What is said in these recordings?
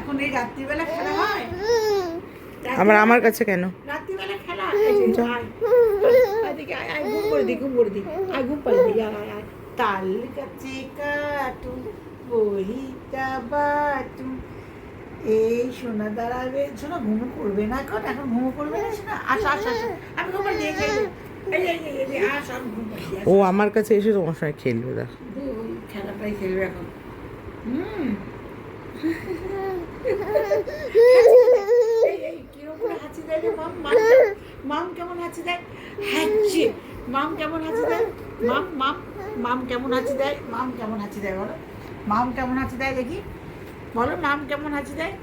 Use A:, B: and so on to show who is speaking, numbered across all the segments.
A: এখন এই রাত্রিবেলা খেলা হয়?
B: আমার কাছে কেন?
A: রাত্রিবেলা খেলা ঘুম করে দি ঘুম করে দি আয় ঘুম পাড়ি দি আয় তাল গাছে কাটু বহিটা বাটু এই সোনা দাঁড়াবে শোনা ঘুমো করবে না এখন ঘুমো করবে না শোনা আসা আসা আসা আমি ঘুম পাড়ি দিয়ে আস আমি ঘুম পাড়ি দিয়ে
B: ও আমার কাছে এসে তোমার সঙ্গে খেলবে দা
A: ওই খেলাটাই খেলবে এখন কিরকম হাঁচি দেয় রে মাম কেমন হাঁচি দেয় হাঁচি মাম কেমন হাঁচি দেয় মাম কেমন হাঁচি দেয় কেমন হাঁচি দেয় বলো মাম কেমন হাঁচি দেয় দেখি বলো মাম কেমন হাঁচি দেয়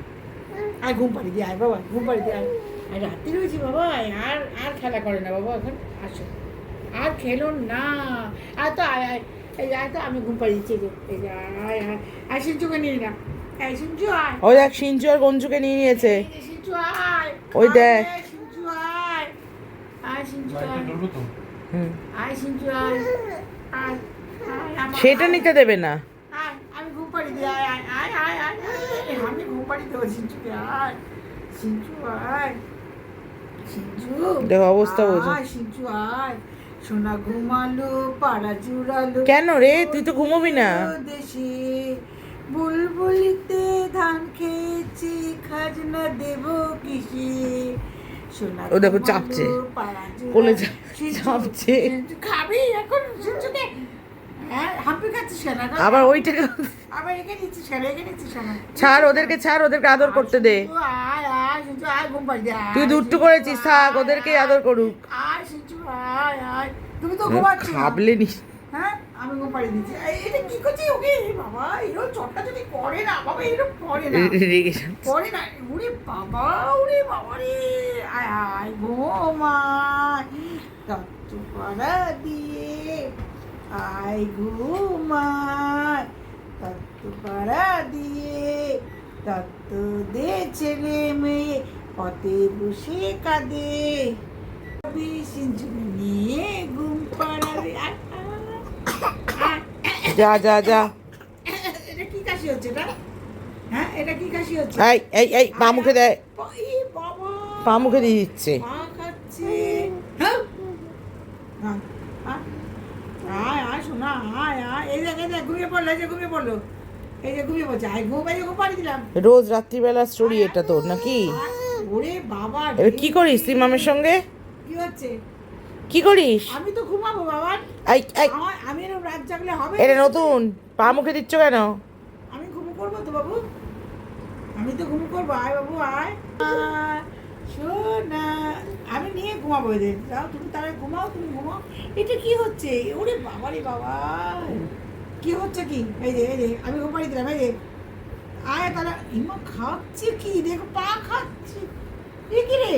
A: আয় ঘুম পাড়ি দিয়ে আয় বাবা ঘুম পাড়ি দিয়ে আয় আর রাত্রি রয়েছি বাবা আর আর খেলা করে না বাবা এখন আসো আর খেলো না আর তো আয় আয় এই আয় তো আমি ঘুম পাড়ি দিচ্ছি এই যে আয় আয় আয় সিঞ্চুকে নিয়ে না এই সিঞ্চু আয়
B: ওই দেখ সিঞ্চু আর গঞ্জুকে নিয়ে নিয়েছে
A: সিঞ্চু আয়
B: ওই দেখ
A: সিঞ্চু আয় আয় সিঞ্চু আয় আয় সিঞ্চু আয় আয়
B: সেটা নিতে দেবে না
A: আয় আমি ঘুম পাড়ি দিই আয় আয় আয় আয় আয় আমি ঘুম পাড়ি দেবো সিঞ্চুকে আয় সিঞ্চু আয় সিঞ্চু
B: দেখো অবস্থা বোঝো
A: আয় সিঞ্চু আয় সোনা ঘুমালো পাড়া জুড়ালো
B: কেন রে তুই তো ঘুমোবি না
A: দেশে বুলবুলিতে ধান খেয়েছি খাজনা দেব কিসে সোনা
B: ও দেখো চাপছে কোলে চাপছে
A: খাবি এখন সিঞ্চুকে হ্যাঁ হাঁপি খাচ্ছিস কেন
B: আবার ওইটা
A: আবার একে নিচ্ছিস কেন
B: ছাড় ওদেরকে আদর করতে দে
A: আয় আয় সিঞ্চু আয় ঘুম পাড়ি দে
B: তুই দুষ্টু করেছিস থাক ওদেরকে আদর করুক
A: আয় সিঞ্চু আয় আয় তুমি তো ঘুমাচ্ছ
B: খাবলে নি
A: হ্যাঁ আমি ঘুম পাড়ি দিচ্ছি এটা কি করছি ওকে বাবা এরকম চটটা যদি করে না বাবা এরকম করে না
B: রেগে
A: করে না ওরে বাবা রে আয় আয় ঘুমায় তত্ত্ব পাড়া দিয়ে আয় ঘুমায় তত্ত্ব পাড়া দিয়ে তত্ত্ব দে ছেলে মেয়ে পথে বসে কাঁদে সিঞ্চুকে নিয়ে ঘুম পাড়াবে
B: যা যা যা
A: এটা কি কাশি হচ্ছে এটা হ্যাঁ এটা কি কাশি হচ্ছে
B: এই পা মুখে দেয়
A: বাবা
B: পা মুখে দিয়ে দিচ্ছে
A: পা খাচ্ছে হ্যাঁ আয় আয় শোনা আয় আয় এই দেখ ঘুমিয়ে পড়লো এই যে ঘুমিয়ে পড়ছে আয় ঘুম পাড়ি দিলাম
B: রোজ রাত্রিবেলা স্টোরি এটা তোর নাকি
A: ওরে বাবা
B: এবার কি করিস তুই মামের সঙ্গে
A: কি হচ্ছে
B: কি করিস
A: আমি তো ঘুমাবো বাবা আমি এরকম রাত জাগলে হবে
B: এটা নতুন পা মুখে দিচ্ছ কেন
A: আমি ঘুমো করবো তো বাবু আমি তো ঘুমো করবো আয় বাবু আয় শোনা আমি নিয়ে ঘুমাবো এদের যাও তুমি তারা তুমি ঘুমাও এটা কি হচ্ছে ওরে বাবা রে বাবা কি হচ্ছে কি এই যে আমি ঘুম পাড়ি দিলাম এই যে আয় তারা ইমা খাচ্ছে কি দেখো পা খাচ্ছে এ কি রে